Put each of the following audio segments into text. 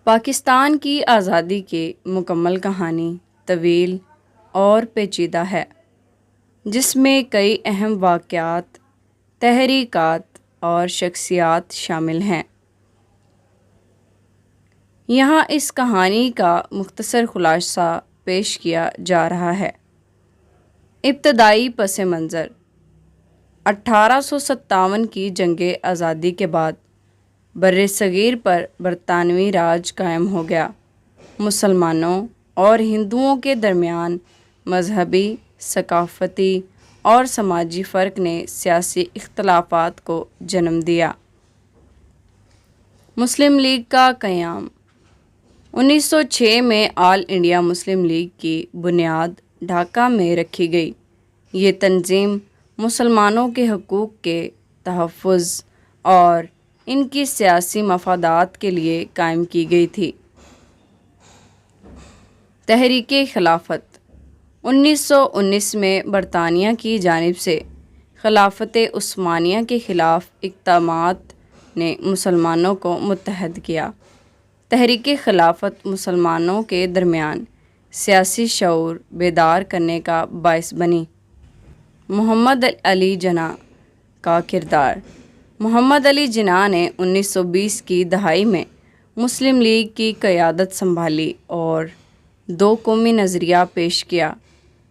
پاکستان کی آزادی کی مکمل کہانی طویل اور پیچیدہ ہے، جس میں کئی اہم واقعات، تحریکات اور شخصیات شامل ہیں۔ یہاں اس کہانی کا مختصر خلاصہ پیش کیا جا رہا ہے۔ ابتدائی پس منظر: 1857 کی جنگ آزادی کے بعد برصغیر پر برطانوی راج قائم ہو گیا۔ مسلمانوں اور ہندوؤں کے درمیان مذہبی، ثقافتی اور سماجی فرق نے سیاسی اختلافات کو جنم دیا۔ مسلم لیگ کا قیام: 1906 میں آل انڈیا مسلم لیگ کی بنیاد ڈھاکہ میں رکھی گئی۔ یہ تنظیم مسلمانوں کے حقوق کے تحفظ اور ان کی سیاسی مفادات کے لیے قائم کی گئی تھی۔ تحریک خلافت: 1919 میں برطانیہ کی جانب سے خلافت عثمانیہ کے خلاف اقدامات نے مسلمانوں کو متحد کیا۔ تحریک خلافت مسلمانوں کے درمیان سیاسی شعور بیدار کرنے کا باعث بنی۔ محمد علی جناح کا کردار: محمد علی جناح نے 1920 کی دہائی میں مسلم لیگ کی قیادت سنبھالی اور دو قومی نظریہ پیش کیا،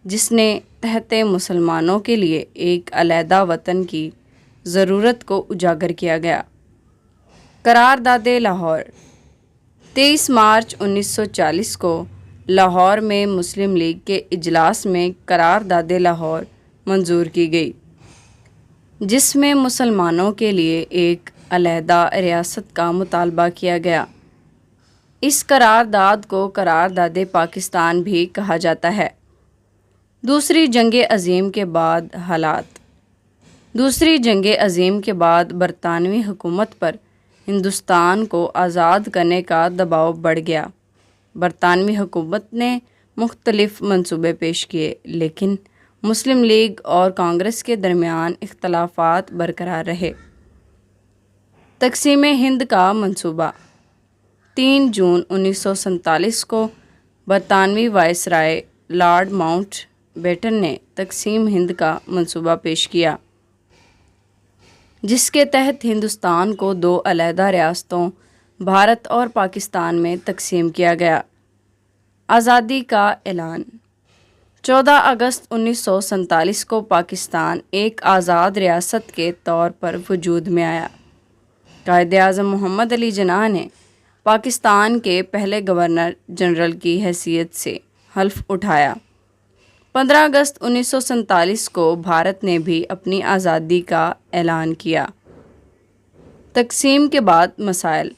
جس نے تحت مسلمانوں کے لیے ایک علیحدہ وطن کی ضرورت کو اجاگر کیا گیا۔ قرارداد لاہور: 23 مارچ 1940 کو لاہور میں مسلم لیگ کے اجلاس میں قرارداد لاہور منظور کی گئی، جس میں مسلمانوں کے لیے ایک علیحدہ ریاست کا مطالبہ کیا گیا۔ اس قرارداد کو قرارداد پاکستان بھی کہا جاتا ہے۔ دوسری جنگ عظیم کے بعد حالات: دوسری جنگ عظیم کے بعد برطانوی حکومت پر ہندوستان کو آزاد کرنے کا دباؤ بڑھ گیا۔ برطانوی حکومت نے مختلف منصوبے پیش کیے، لیکن مسلم لیگ اور کانگریس کے درمیان اختلافات برقرار رہے۔ تقسیم ہند کا منصوبہ: 3 جون 1947 کو برطانوی وائسرائے لارڈ ماؤنٹ بیٹن نے تقسیم ہند کا منصوبہ پیش کیا، جس کے تحت ہندوستان کو 2 علیحدہ ریاستوں بھارت اور پاکستان میں تقسیم کیا گیا۔ آزادی کا اعلان: 14 اگست 1947 کو پاکستان ایک آزاد ریاست کے طور پر وجود میں آیا۔ قائد اعظم محمد علی جناح نے پاکستان کے پہلے گورنر جنرل کی حیثیت سے حلف اٹھایا۔ 15 اگست 1947 کو بھارت نے بھی اپنی آزادی کا اعلان کیا۔ تقسیم کے بعد مسائل: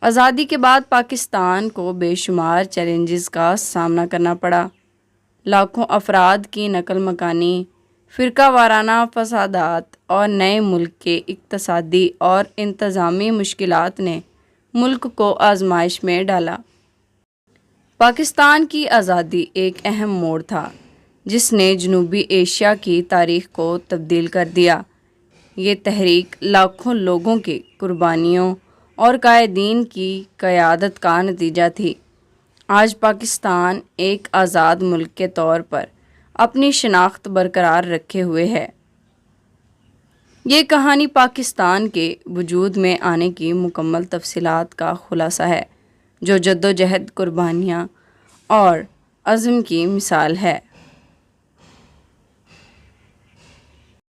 آزادی کے بعد پاکستان کو بے شمار چیلنجز کا سامنا کرنا پڑا۔ لاکھوں افراد کی نقل مکانی، فرقہ وارانہ فسادات اور نئے ملک کے اقتصادی اور انتظامی مشکلات نے ملک کو آزمائش میں ڈالا۔ پاکستان کی آزادی ایک اہم موڑ تھا، جس نے جنوبی ایشیا کی تاریخ کو تبدیل کر دیا۔ یہ تحریک لاکھوں لوگوں کی قربانیوں اور قائدین کی قیادت کا نتیجہ تھی۔ آج پاکستان ایک آزاد ملک کے طور پر اپنی شناخت برقرار رکھے ہوئے ہے۔ یہ کہانی پاکستان کے وجود میں آنے کی مکمل تفصیلات کا خلاصہ ہے، جو جدوجہد، قربانیاں اور عزم کی مثال ہے۔